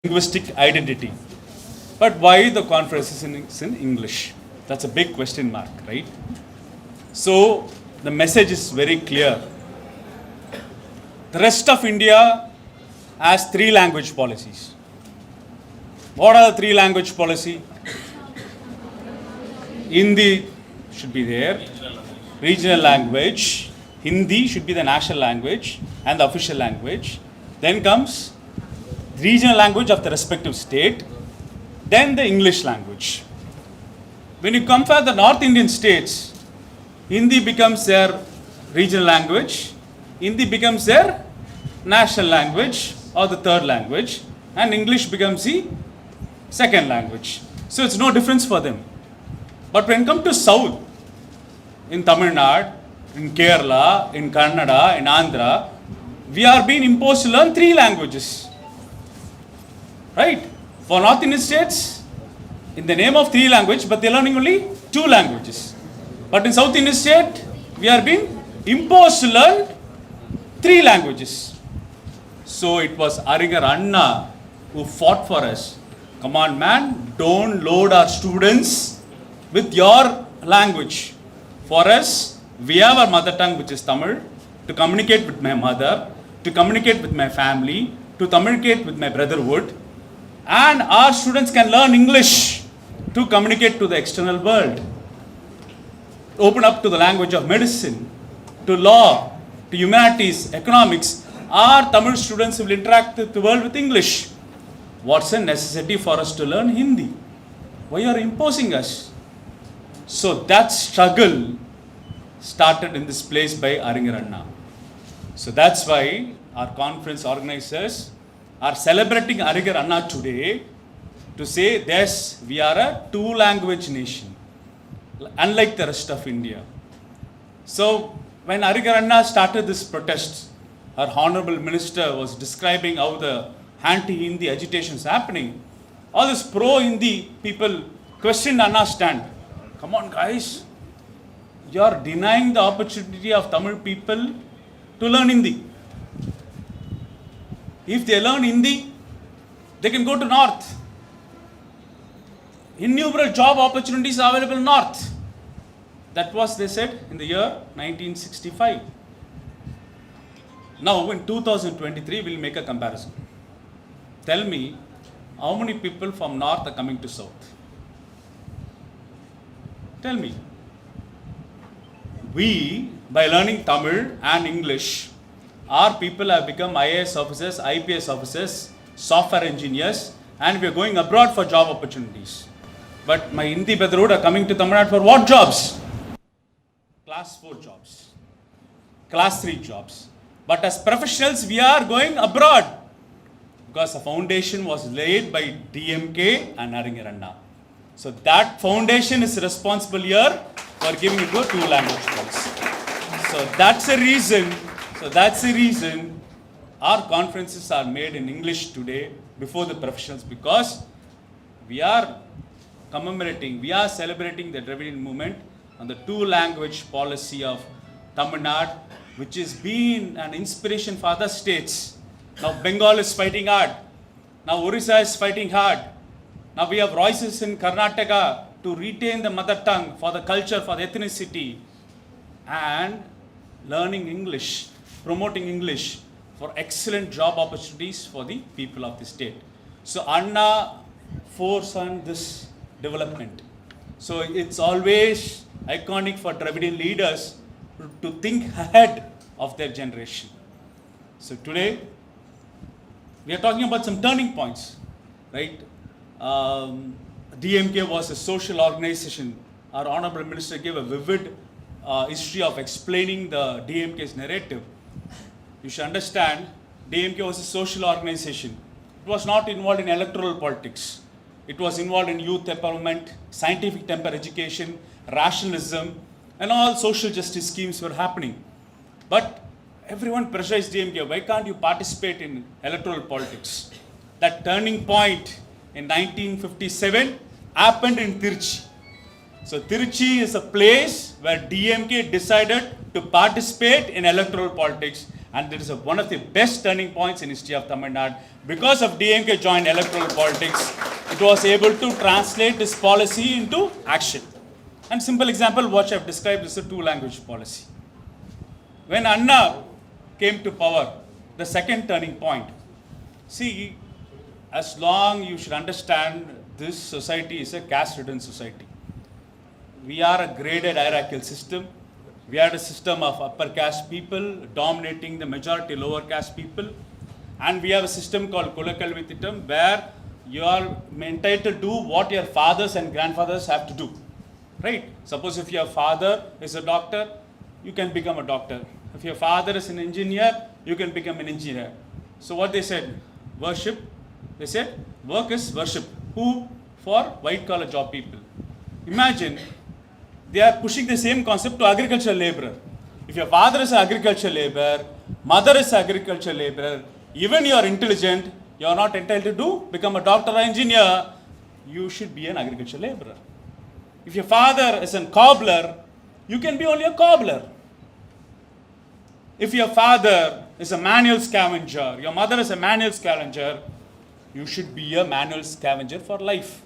linguistic identity. But why the conference is in English? That's a big question mark, right? So the message is very clear. The rest of India has 3 language policies. What are the 3 language policy? Hindi should be there, regional language, Hindi should be the national language and the official language. Then comes regional language of the respective state, then the English language. When you compare the North Indian states, Hindi becomes their regional language, Hindi becomes their national language or the third language, and English becomes the second language. So it's no difference for them. But when come to South, in Tamil Nadu, in Kerala, in Kannada, in Andhra, we are being imposed to learn 3 languages. Right? For North Indian states, in the name of 3 languages, but they are learning only 2 languages. But in South Indian state, we are being imposed to learn 3 languages. So it was Arigar Anna who fought for us. Come on, man, don't load our students with your language. For us, we have our mother tongue, which is Tamil, to communicate with my mother, to communicate with my family, to communicate with my brotherhood. And our students can learn English to communicate to the external world. Open up to the language of medicine, to law, to humanities, economics. Our Tamil students will interact with the world with English. What's the necessity for us to learn Hindi? Why are you imposing us? So that struggle started in this place by Aringaranna. So that's why our conference organizers are celebrating Aringaranna today to say, yes, we are a 2-language nation, unlike the rest of India. So when Aringaranna started this protest, our honorable minister was describing how the anti-Hindi agitation is happening. All this pro-Hindi people questioned Anna's stand. Come on, guys. You are denying the opportunity of Tamil people to learn Hindi. If they learn Hindi, they can go to North. Innumerable job opportunities are available in North. That was, they said, in the year 1965. Now, in 2023, we'll make a comparison. Tell me, how many people from North are coming to South? Tell me. We, by learning Tamil and English, our people have become IAS officers, IPS officers, software engineers, and we are going abroad for job opportunities. But my Hindi brotherhood are coming to Tamil Nadu for what jobs? Class 4 jobs, Class 3 jobs. But as professionals, we are going abroad because the foundation was laid by DMK and Aringaranna. So that foundation is responsible here for giving it to a 2-language policy. So that's the reason our conferences are made in English today before the professionals, because we are commemorating, we are celebrating the Dravidian movement on the 2-language policy of Tamil Nadu, which has been an inspiration for other states. Now Bengal is fighting hard. Now Orissa is fighting hard. Now we have voices in Karnataka to retain the mother tongue for the culture, for the ethnicity, and learning English, promoting English for excellent job opportunities for the people of the state. So Anna forced on this development. So it's always iconic for Dravidian leaders to think ahead of their generation. So today, we are talking about some turning points, right? DMK was a social organization. Our honorable minister gave a vivid history of explaining the DMK's narrative. You should understand, DMK was a social organization. It was not involved in electoral politics. It was involved in youth empowerment, scientific temper education, rationalism, and all social justice schemes were happening. But everyone pressurized DMK, why can't you participate in electoral politics? That turning point in 1957 happened in Tiruchi. So Tiruchi is a place where DMK decided to participate in electoral politics, And it is one of the best turning points in history of Tamil Nadu. Because of DMK joined electoral politics, it was able to translate this policy into action. And simple example, what I have described is a two-language policy. When Anna came to power, the second turning point, see, as long you should understand this society is a caste-ridden society. We are a graded hierarchical system. We are a system of upper caste people dominating the majority lower caste people. And we have a system called Kulakalvi Thittam where you are entitled to do what your fathers and grandfathers have to do. Right? Suppose if your father is a doctor, you can become a doctor. If your father is an engineer, you can become an engineer. So what they said, worship, they said work is worship. Who? For white collar job people. Imagine they are pushing the same concept to agricultural laborer. If your father is an agricultural laborer, mother is an agricultural laborer, even you are intelligent, you are not entitled to become a doctor or engineer, you should be an agricultural laborer. If your father is a cobbler, you can be only a cobbler. If your father is a manual scavenger, your mother is a manual scavenger, you should be a manual scavenger for life.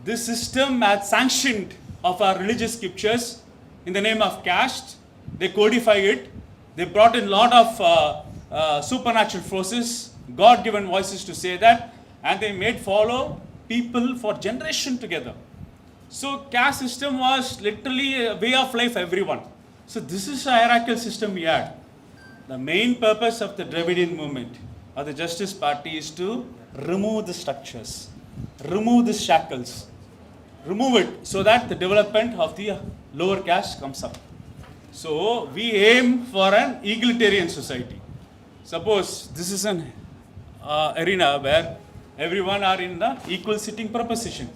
This system had sanctioned of our religious scriptures in the name of caste. They codify it. They brought in a lot of supernatural forces, God-given voices to say that, and they made follow people for generation together. So caste system was literally a way of life for everyone. So this is a hierarchical system we had. The main purpose of the Dravidian movement or the Justice Party is to remove the structures, remove the shackles, remove it so that the development of the lower caste comes up. So we aim for an egalitarian society. Suppose this is an arena where everyone are in the equal sitting proposition.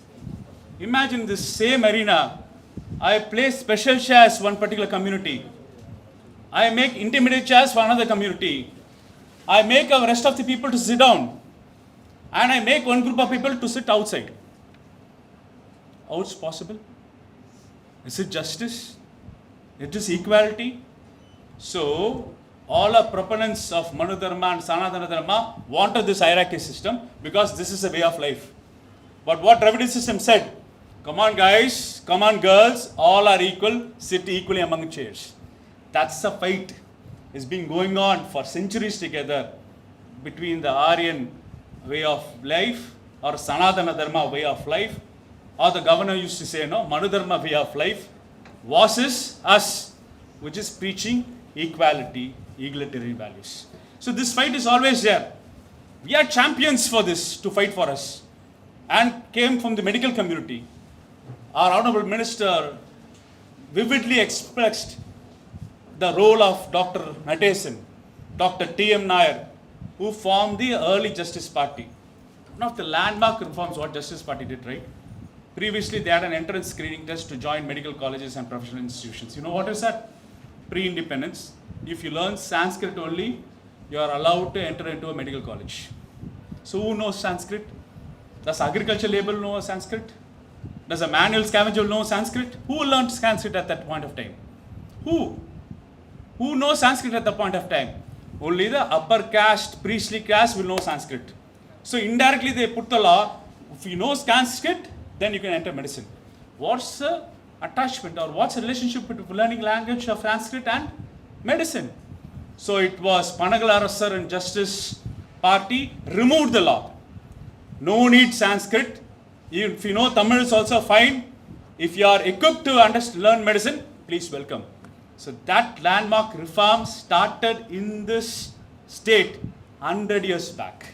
Imagine this same arena, I place special chairs one particular community. I make intermediate chairs for another community. I make the rest of the people to sit down. And I make one group of people to sit outside. How it's possible? Is it justice? It is equality. So, all our proponents of Manu Dharma and Sanatana Dharma wanted this hierarchy system because this is a way of life. But what Dravidian system said, come on guys, come on girls, all are equal, sit equally among chairs. That's a fight. It's been going on for centuries together between the Aryan way of life or Sanatana Dharma way of life, or the governor used to say, no, Manu Dharma way of life, versus us, which is preaching equality, egalitarian values. So this fight is always there. We are champions for this, to fight for us, and came from the medical community. Our Honorable Minister vividly expressed the role of Dr. Nadesan, Dr. T.M. Nair, who formed the early Justice Party. One of the landmark reforms what Justice Party did, right? Previously, they had an entrance screening test to join medical colleges and professional institutions. You know what is that? Pre-independence. If you learn Sanskrit only, you are allowed to enter into a medical college. So who knows Sanskrit? Does agriculture labor know Sanskrit? Does a manual scavenger know Sanskrit? Who learned Sanskrit at that point of time? Who? Who knows Sanskrit at the point of time? Only the upper caste, priestly caste will know Sanskrit. So indirectly they put the law, if you know Sanskrit, then you can enter medicine. What's the attachment or what's the relationship between learning language of Sanskrit and medicine? So it was Panagal Arasar and Justice Party removed the law. No need Sanskrit. If you know Tamil is also fine. If you are equipped to learn medicine, please welcome. So that landmark reform started in this state 100 years back.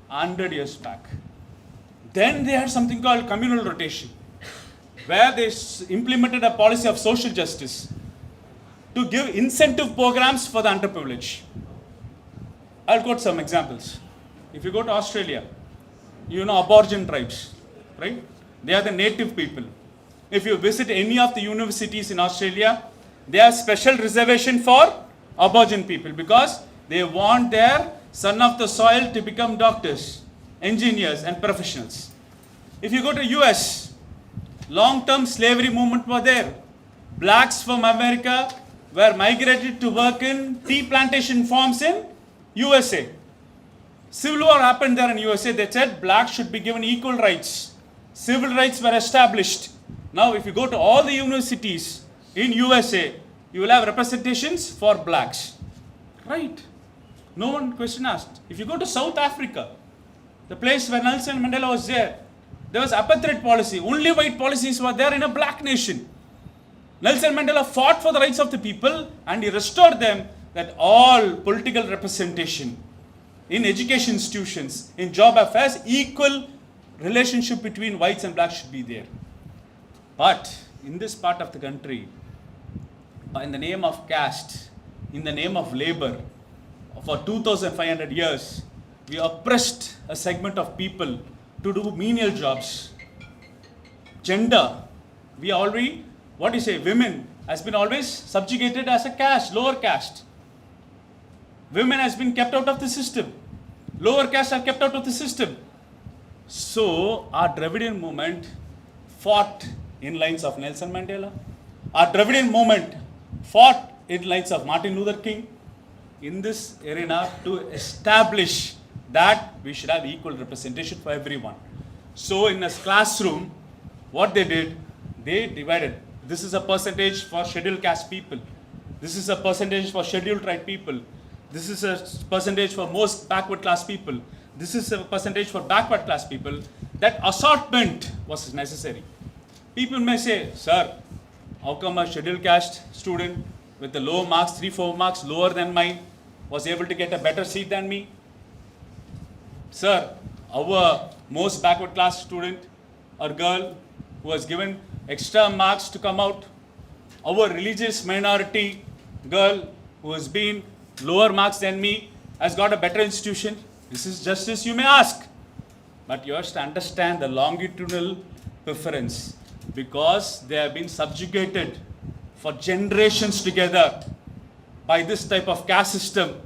100 years back. Then they had something called communal rotation, where they implemented a policy of social justice to give incentive programs for the underprivileged. I'll quote some examples. If you go to Australia, you know Aborigine tribes, right? They are the native people. If you visit any of the universities in Australia, they have special reservation for Aborigine people because they want their son of the soil to become doctors, engineers and professionals. If you go to US, long-term slavery movement were there. Blacks from America, were migrated to work in tea plantation farms in USA. Civil war happened there in USA. They said blacks should be given equal rights. Civil rights were established. Now, if you go to all the universities in USA, you will have representations for blacks. Right? No one question asked. If you go to South Africa, the place where Nelson Mandela was there was apartheid policy. Only white policies were there in a black nation. Nelson Mandela fought for the rights of the people and he restored them, that all political representation in education institutions, in job affairs, equal relationship between whites and blacks should be there. But in this part of the country, in the name of caste, in the name of labor, for 2,500 years, we oppressed a segment of people to do menial jobs. Gender, we already, what do you say, women has been always subjugated as a caste, lower caste. Women has been kept out of the system. Lower caste are kept out of the system. So, our Dravidian movement fought in lines of Nelson Mandela. Our Dravidian movement fought in lines of Martin Luther King in this arena to establish that we should have equal representation for everyone. So, in a classroom, what they did, they divided. This is a percentage for scheduled caste people. This is a percentage for scheduled tribe people. This is a percentage for most backward class people. This is a percentage for backward class people. That assortment was necessary. People may say, sir, how come a scheduled caste student with the low marks, 3-4 marks lower than mine, was able to get a better seat than me? Sir, our most backward class student or girl who was given extra marks to come out, our religious minority girl who has been lower marks than me has got a better institution. This is justice, you may ask. But you have to understand the longitudinal preference, because they have been subjugated for generations together by this type of caste system.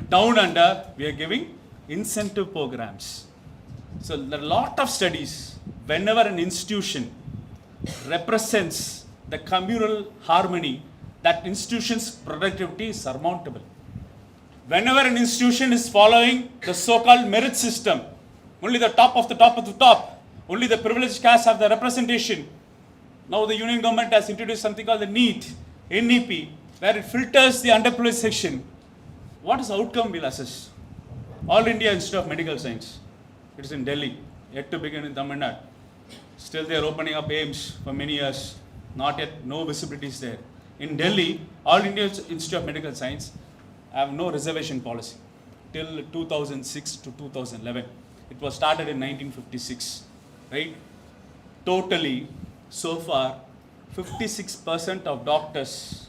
Down under, we are giving incentive programs. So there are a lot of studies. Whenever an institution represents the communal harmony, that institution's productivity is surmountable. Whenever an institution is following the so-called merit system, only the top of the top of the top, only the privileged castes have the representation. Now the union government has introduced something called the NEP, where it filters the underprivileged section. What is the outcome we'll assess? All India Institute of Medical Science. It is in Delhi, yet to begin in Tamil Nadu. Still they are opening up aims for many years. Not yet, no visibility is there. In Delhi, All India Institute of Medical Science have no reservation policy till 2006 to 2011. It was started in 1956, right? Totally, so far, 56% of doctors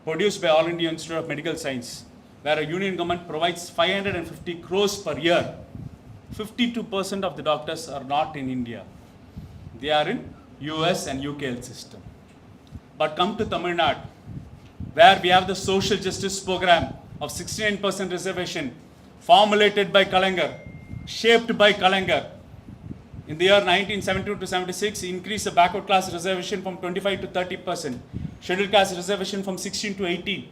produced by All India Institute of Medical Science, where a union government provides 550 crores per year, 52% of the doctors are not in India. They are in US and UK health system. But come to Tamil Nadu, where we have the social justice program of 69% reservation, formulated by Kழகங்க, shaped by Kழகங்க. In the year 1972 to 76, increased the backward class reservation from 25 to 30%, scheduled caste reservation from 16 to 18.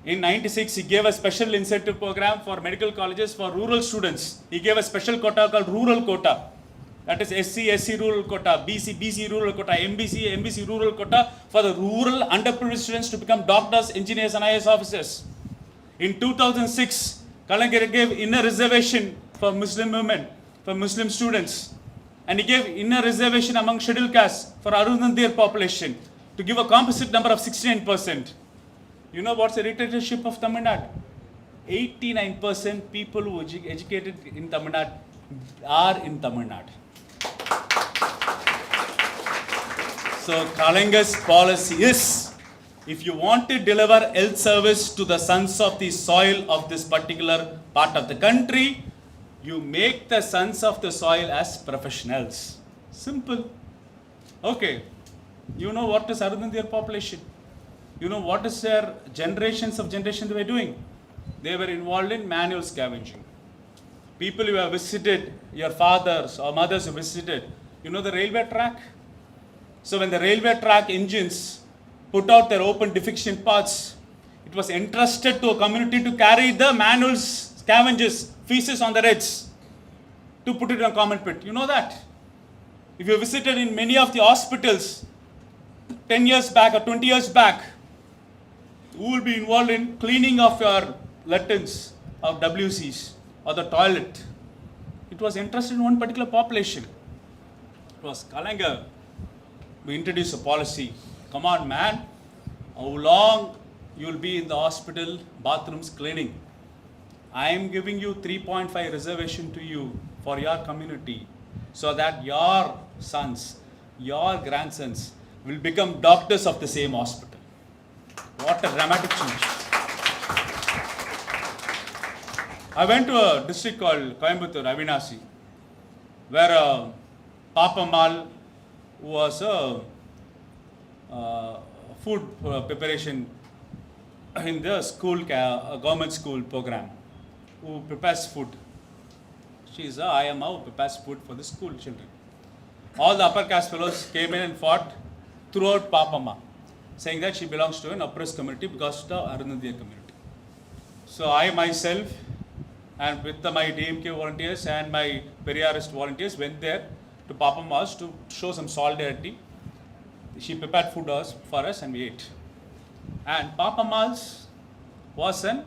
In 96, he gave a special incentive program for medical colleges for rural students. He gave a special quota called rural quota. That is SC rural quota, BC rural quota, MBC rural quota for the rural underprivileged students to become doctors, engineers and IAS officers. In 2006, Kழகங்க gave inner reservation for Muslim women, for Muslim students. And he gave inner reservation among scheduled castes for Arundandir population to give a composite number of 69%. You know what's the dictatorship of Tamil Nadu? 89% people who are educated in Tamil Nadu are in Tamil Nadu. So Kழகங்க's policy is, if you want to deliver health service to the sons of the soil of this particular part of the country, you make the sons of the soil as professionals. Simple. Okay. You know what is Arundandir population? You know what is their generations they were doing? They were involved in manual scavenging. People who have visited, your fathers or mothers who visited, you know the railway track? So when the railway track engines put out their open defecation paths. It was entrusted to a community to carry the manuals, scavengers, feces on the heads, to put it in a common pit. You know that? If you visited in many of the hospitals 10 years back or 20 years back, who will be involved in cleaning of your latrines or WCs or the toilet? It was entrusted in one particular population. It was Kalaignar. We introduced a policy. Come on, man. How long you will be in the hospital bathrooms cleaning? I am giving you 3.5 reservation to you for your community, so that your sons, your grandsons will become doctors of the same hospital. What a dramatic change. I went to a district called Coimbatore, Avinasi, where Papa Mal, who was a food preparation in the school, government school program, who prepares food. She is a IMA who prepares food for the school children. All the upper caste fellows came in and fought throughout Papa Ma, saying that she belongs to an oppressed community because of the Arunadhya community. So I myself, and with my DMK volunteers and my Periyarist volunteers, went there to Papa Ma's to show some solidarity. She prepared food for us and we ate. And Papa Ma's was a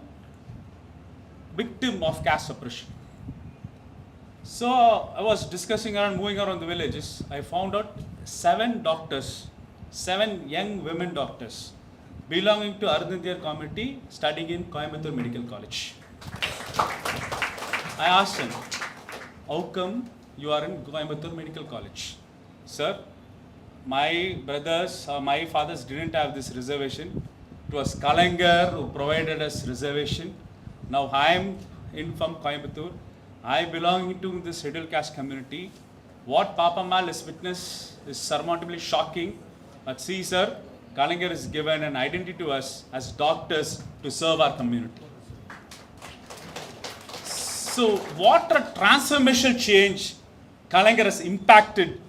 victim of caste oppression. So I was discussing around, moving around the villages. I found out 7 doctors, 7 young women doctors belonging to Arunadhya community studying in Coimbatore Medical College. I asked them, how come you are in Coimbatore Medical College? Sir, my brothers or my fathers didn't have this reservation. It was Kalaignar who provided us reservation. Now I am in from Coimbatore. I belong to this scheduled caste community. What Papa Mal has witnessed is surmountably shocking. But see, sir, Kalaignar is given an identity to us as doctors to serve our community. So what a transformational change Kalaignar has impacted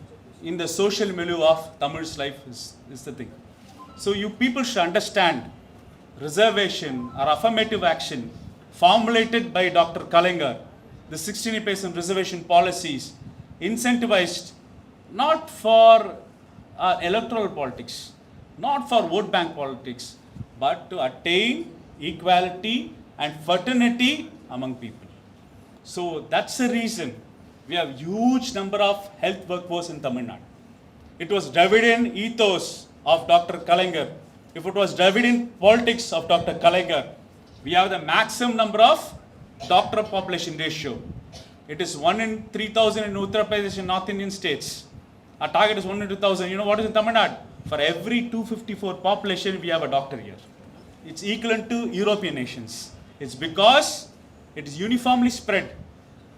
in the social milieu of Tamil's life is the thing. So you people should understand reservation or affirmative action formulated by Dr. Kalaignar, the 16% reservation policies incentivized not for electoral politics, not for vote bank politics, but to attain equality and fraternity among people. So that's the reason we have huge number of health workforce in Tamil Nadu. It was Dravidian ethos of Dr. Kalaignar. If it was Dravidian politics of Dr. Kalaignar, we have the maximum number of doctor population ratio. It is 1 in 3,000 in Uttar Pradesh and North Indian states. Our target is 1 in 2,000. You know what is in Tamil Nadu? For every 254 population, we have a doctor here. It's equivalent to European nations. It's because it is uniformly spread.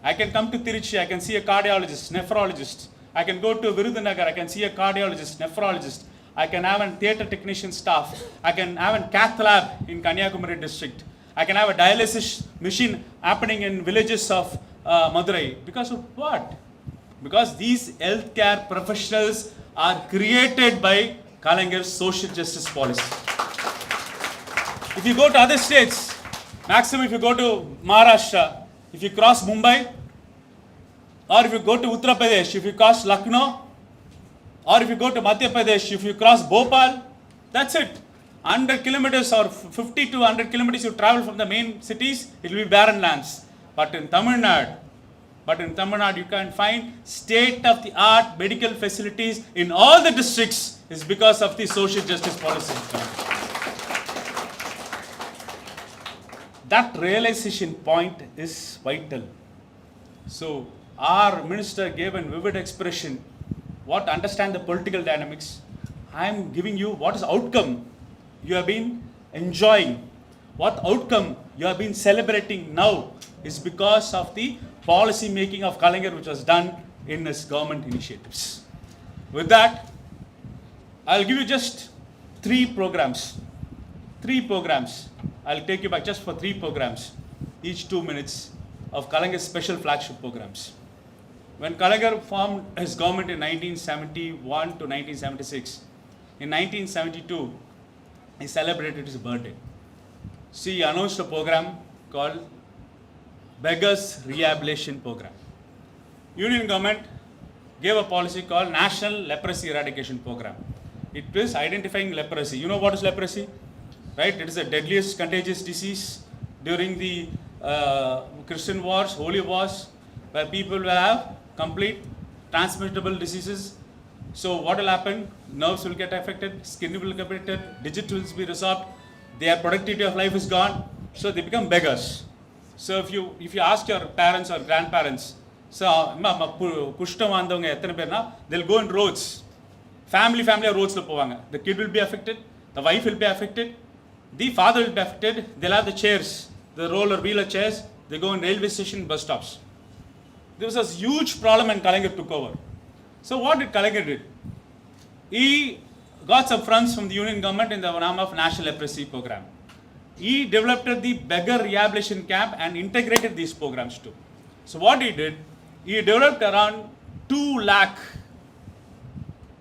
I can come to Tiruchi, I can see a cardiologist, nephrologist. I can go to Virudhunagar, I can see a cardiologist, nephrologist. I can have a theatre technician staff. I can have a cath lab in Kanyakumari district. I can have a dialysis machine happening in villages of Madurai. Because of what? Because these healthcare professionals are created by Kalaignar's social justice policy. If you go to other states, maximum if you go to Maharashtra, if you cross Mumbai, or if you go to Uttar Pradesh, if you cross Lucknow, or if you go to Madhya Pradesh, if you cross Bhopal, that's it. 100 kilometers or 50 to 100 kilometers you travel from the main cities, it will be barren lands. But in Tamil Nadu, you can find state-of-the-art medical facilities in all the districts is because of the social justice policy. That realization point is vital. So our minister gave a vivid expression. What understand the political dynamics? I am giving you what is outcome you have been enjoying. What outcome you have been celebrating now is because of the policy making of Kalaignar which was done in his government initiatives. With that, I'll give you just 3 programs. 3 programs. I'll take you back just for 3 programs, each 2 minutes of Kalaignar's special flagship programs. When Kalaignar formed his government in 1971 to 1976, in 1972, he celebrated his birthday. So he announced a program called Beggars Rehabilitation Program. Union government gave a policy called National Leprosy Eradication Program. It is identifying leprosy. You know what is leprosy? Right? It is the deadliest contagious disease during the Christian wars, holy wars, where people will have complete transmittable diseases. So what will happen? Nerves will get affected, skin will get affected, digits will be resolved, their productivity of life is gone, so they become beggars. So if you ask your parents or grandparents, so kushtam vandavanga ethana perna, they'll go in roads. Family roads la povanga. The kid will be affected, the wife will be affected, the father will be affected, they'll have the chairs, the roller wheeler chairs, they go in railway station, bus stops. There was a huge problem and Kalaignar took over. So what did Kalaignar do? He got some funds from the Union government in the name of National Leprosy Program. He developed the beggar rehabilitation camp and integrated these programs too. So what he did, he developed around 2 lakh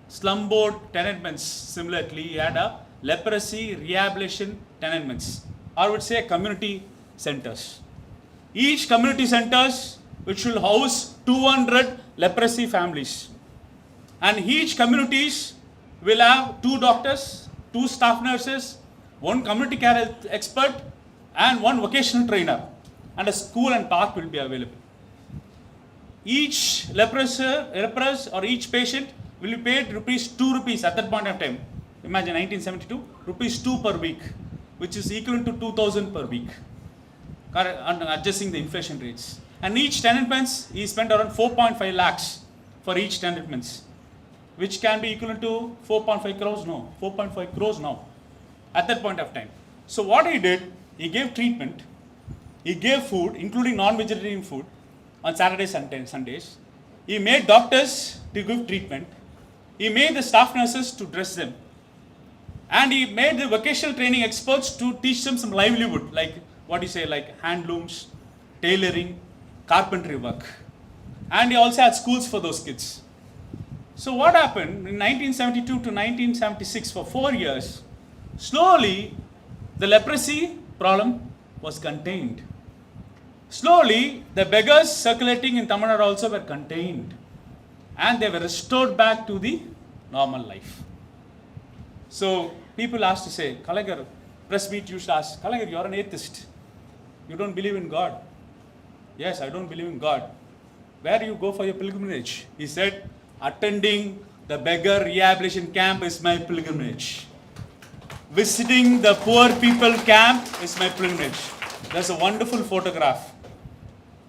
slumboard tenements. Similarly, he had a leprosy rehabilitation tenements, or I would say community centers. Each community centers which will house 200 leprosy families. And each communities will have 2 doctors, 2 staff nurses, 1 community care health expert, and 1 vocational trainer. And a school and park will be available. Each leprous or each patient will be paid ₹2 at that point of time. Imagine 1972, ₹2 per week, which is equivalent to 2,000 per week, adjusting the inflation rates. And each tenantments, he spent around 4.5 lakhs for each tenantments, which can be equivalent to 4.5 crores now, 4.5 crores now, at that point of time. So what he did, he gave treatment, he gave food, including non-vegetarian food, on Saturdays and Sundays. He made doctors to give treatment. He made the staff nurses to dress them. And he made the vocational training experts to teach them some livelihood, like what you say, like handlooms, tailoring, carpentry work. And he also had schools for those kids. So what happened in 1972 to 1976, for 4 years, slowly the leprosy problem was contained. Slowly the beggars circulating in Tamil Nadu also were contained, and they were restored back to the normal life. So people asked to say, Kalaignar, press meet used to ask, Kalaignar, you are an atheist. You don't believe in God. Yes, I don't believe in God. Where do you go for your pilgrimage? He said, attending the beggar rehabilitation camp is my pilgrimage. Visiting the poor people camp is my pilgrimage. There's a wonderful photograph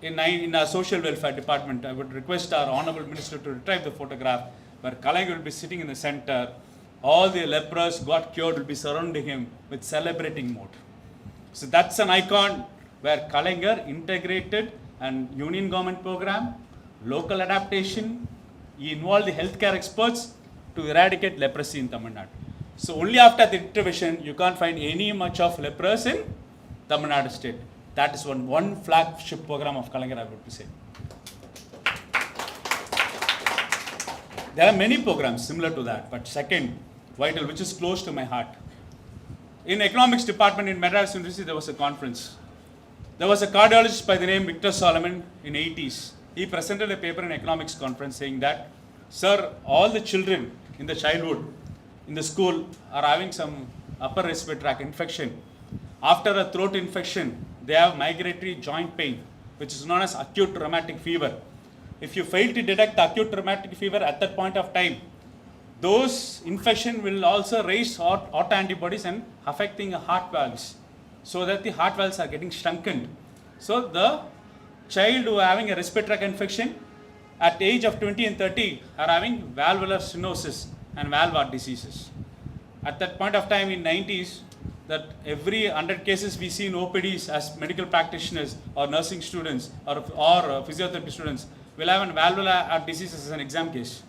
in our social welfare department. I would request our honorable minister to retrieve the photograph, where Kalaignar will be sitting in the center. All the lepers got cured will be surrounding him with celebrating mode. So that's an icon where Kalaignar integrated an union government program, local adaptation. He involved the healthcare experts to eradicate leprosy in Tamil Nadu. So only after the intervention, you can't find any much of lepers in Tamil Nadu state. That is one flagship program of Kalaignar, I would say. There are many programs similar to that, but second, vital, which is close to my heart. In economics department in Madras University, there was a conference. There was a cardiologist by the name Victor Solomon in 80s. He presented a paper in economics conference saying that, sir, all the children in the childhood, in the school, are having some upper respiratory tract infection. After a throat infection, they have migratory joint pain, which is known as acute rheumatic fever. If you fail to detect the acute rheumatic fever at that point of time, those infection will also raise autoantibodies and affecting heart valves, so that the heart valves are getting shrunken. So the child who are having a respiratory tract infection at the age of 20 and 30 are having valvular stenosis and valve diseases. At that point of time in 90s, that every 100 cases we see in OPDs as medical practitioners or nursing students or physiotherapy students will have a valvular heart disease as an exam case.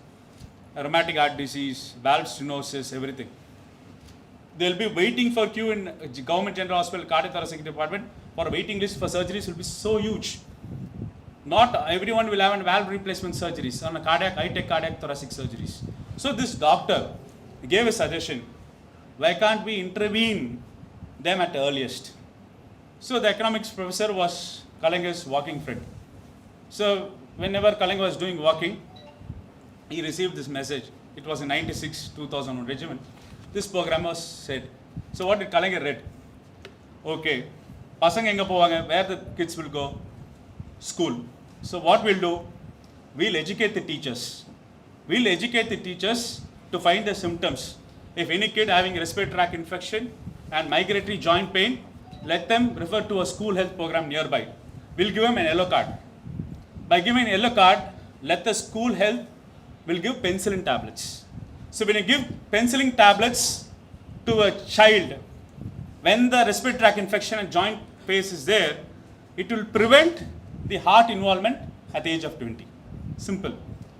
A rheumatic heart disease, valve stenosis, everything. They'll be waiting for queue in government general hospital, cardiothoracic department, for waiting list for surgeries will be so huge. Not everyone will have a valve replacement surgeries on a high-tech cardiac thoracic surgeries. So this doctor gave a suggestion. Why can't we intervene them at the earliest? So the economics professor was Kalagan's walking friend. So whenever Kalagan was doing walking, he received this message. It was in 96, 2001 regiment. This program was said. So what did Kalagan read? Okay, pasang enga povanga, where the kids will go? School. So what we'll do? We'll educate the teachers. We'll educate the teachers to find the symptoms. If any kid having respiratory tract infection and migratory joint pain, let them refer to a school health program nearby. We'll give them an yellow card. By giving a yellow card, let the school health will give penicillin tablets. So when you give penicillin tablets to a child, when the respiratory tract infection and joint pain is there, it will prevent the heart involvement at the age of 20. Simple.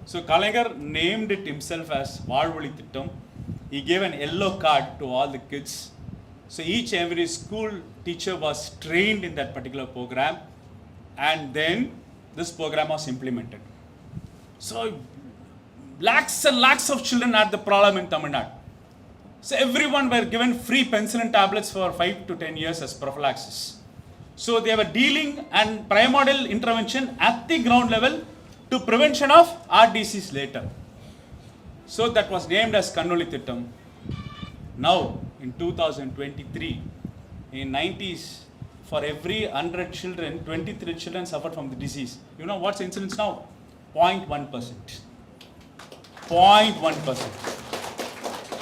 So Kalagan named it himself as Vaalvali Thittam. He gave an yellow card to all the kids. So each and every school teacher was trained in that particular program, and then this program was implemented. So lakhs and lakhs of children had the problem in Tamil Nadu. So everyone were given free penicillin tablets for 5 to 10 years as prophylaxis. So they were dealing and primordial intervention at the ground level to prevention of heart disease later. So that was named as Kannuli Thittam. Now in 2023, in 90s, for every 100 children, 23 children suffered from the disease. You know what's the incidence now? 0.1%. 0.1%.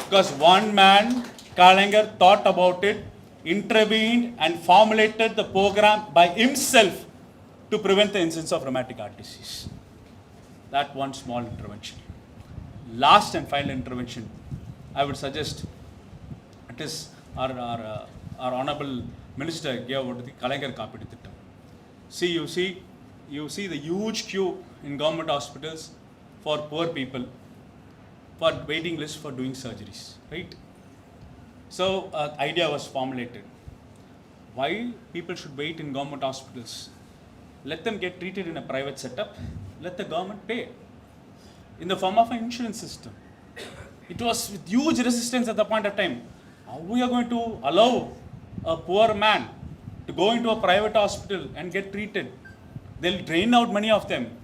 Because one man, Kalagan, thought about it, intervened and formulated the program by himself to prevent the incidence of rheumatic heart disease. That one small intervention. Last and final intervention, I would suggest, it is our honorable minister gave out the Kalagan Kapidu Thittam. You see the huge queue in government hospitals for poor people, for waiting list for doing surgeries, right? So idea was formulated. Why people should wait in government hospitals? Let them get treated in a private setup. Let the government pay in the form of an insurance system. It was with huge resistance at the point of time. How we are going to allow a poor man to go into a private hospital and get treated? They'll drain out many of them.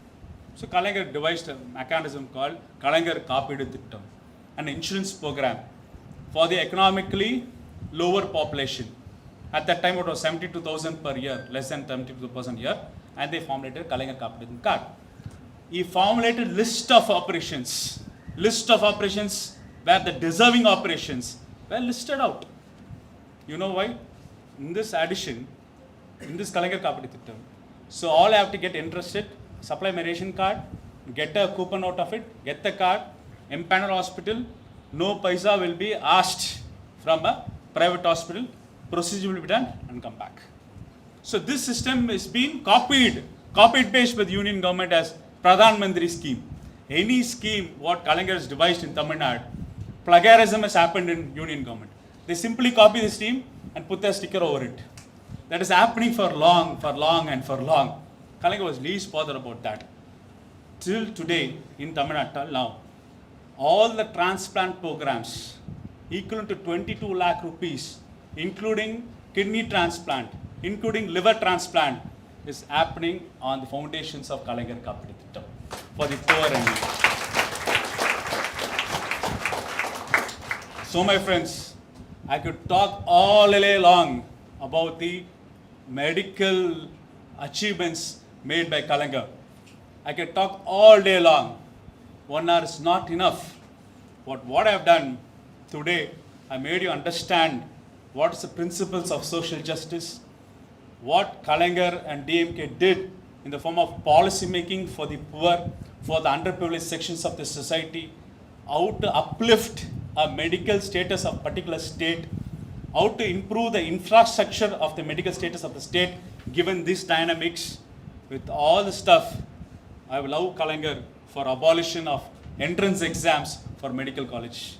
So Kalagan devised a mechanism called Kalagan Kapidu Thittam, an insurance program for the economically lower population. At that time it was 72,000 per year, less than 72,000 a year, and they formulated Kalagan Kapidu Thittam card. He formulated list of operations where the deserving operations were listed out. You know why? In this addition, in this Kalagan Kapidu Thittam, so all have to get interested, supply my ration card, get a coupon out of it, get the card, empanel hospital, no paisa will be asked from a private hospital, procedure will be done and come back. So this system is being copied paste by the union government as Pradhan Mantri scheme. Any scheme what Kalagan has devised in Tamil Nadu, plagiarism has happened in union government. They simply copy the scheme and put their sticker over it. That is happening for long. Kalagan was least bothered about that. Till today in Tamil Nadu, now, all the transplant programs equivalent to 22 lakh rupees, including kidney transplant, including liver transplant, is happening on the foundations of Kalagan Kapidu Thittam for the poor and needy. So my friends, I could talk all day long about the medical achievements made by Kalagan. I could talk all day long. 1 hour is not enough. What I have done today, I made you understand what is the principles of social justice, what Kalagan and DMK did in the form of policy making for the poor, for the underprivileged sections of the society, how to uplift a medical status of particular state, how to improve the infrastructure of the medical status of the state given these dynamics. With all the stuff, I will love Kalagan for abolition of entrance exams for medical college.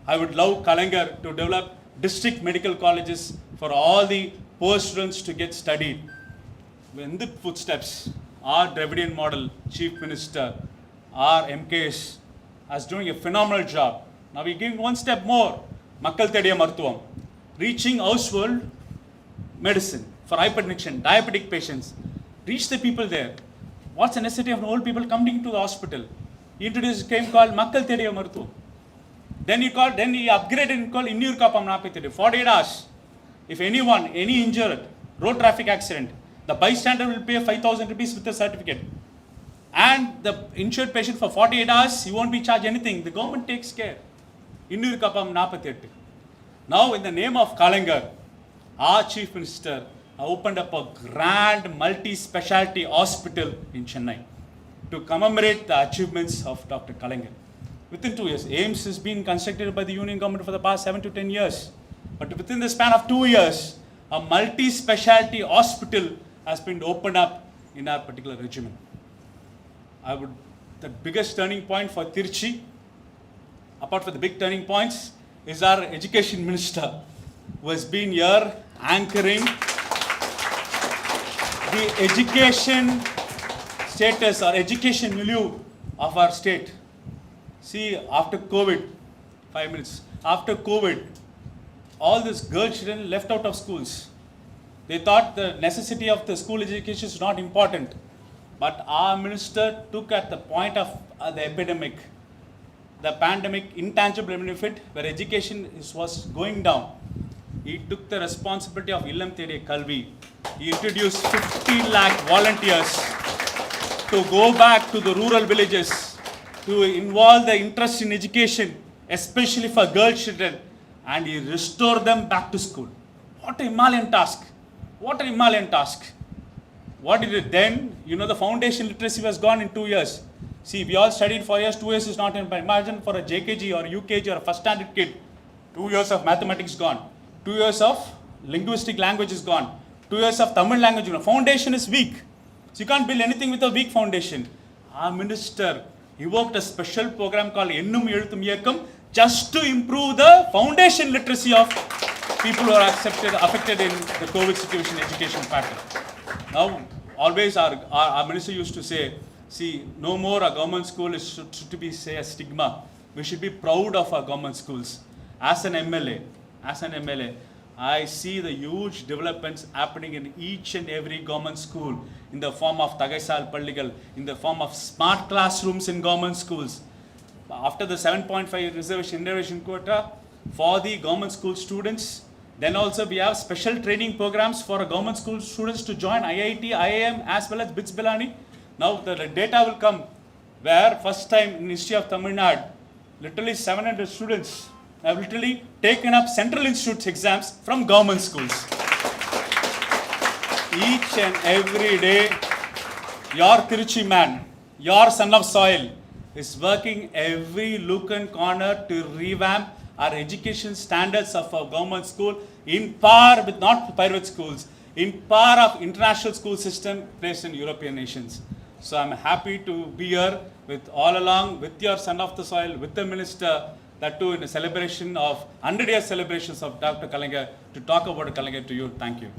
I would love Kalagan to develop district medical colleges for all the poor students to get studied. In the footsteps, our Dravidian model Chief Minister, our MKS, is doing a phenomenal job. Now we're giving one step more. Makkal Thediya Marthuvam, reaching household medicine for hypertension, diabetic patients. Reach the people there. What's the necessity of old people coming to the hospital? He introduced a scheme called Makkal Thediya Marthuvam. Then he upgraded and called Innur Kapam Napithidi. 48 hours. If anyone, any injured, road traffic accident, the bystander will pay 5,000 rupees with a certificate. And the insured patient for 48 hours, he won't be charged anything. The government takes care. Innur Kapam Napithidi. Now, in the name of Kalagar, our Chief Minister opened up a grand multi-specialty hospital in Chennai to commemorate the achievements of Dr. Kalagar. Within 2 years, AIMS has been constructed by the Union government for the past 7 to 10 years. But within the span of 2 years, a multi-specialty hospital has been opened up in our particular regimen. The biggest turning point for Tirchi, apart from the big turning points, is our Education Minister, who has been here anchoring the education status or education milieu of our state. See, after COVID, 5 minutes, after COVID, all these girl children left out of schools. They thought the necessity of the school education is not important. But our minister took at the point of the epidemic, the pandemic, intangible benefit, where education was going down. He took the responsibility of Illam Thediya Kalvi. He introduced 15 lakh volunteers to go back to the rural villages, to involve the interest in education, especially for girl children, and he restored them back to school. What a Himalayan task! What a Himalayan task! What did it then? You know, the foundation literacy was gone in 2 years. See, we all studied 4 years, 2 years is not enough. Imagine for a JKG or UKG or a first standard kid, 2 years of mathematics gone, 2 years of linguistic language is gone, 2 years of Tamil language. You know, foundation is weak. So you can't build anything with a weak foundation. Our minister evoked a special program called Ennum Elthum Iyakkam just to improve the foundation literacy of people who are affected in the COVID situation education pattern. Now, always our minister used to say, see, no more a government school should to be say a stigma. We should be proud of our government schools. As an MLA, I see the huge developments happening in each and every government school in the form of Tagaisal Palligal, in the form of smart classrooms in government schools. After the 7.5 reservation quota for the government school students, then also we have special training programs for government school students to join IIT, IIM as well as BITS Bilani. Now the data will come where first time in history of Tamil Nadu, literally 700 students have literally taken up Central Institute's exams from government schools. Each and every day, your Tiruchi man, your son of soil, is working every nook and corner to revamp our education standards of our government school in par with not private schools, in par of international school system placed in European nations. So I'm happy to be here with all along with your son of the soil, with the minister, that too in a celebration of 100 year celebrations of Dr. Kalagar, to talk about Kalagar to you. Thank you.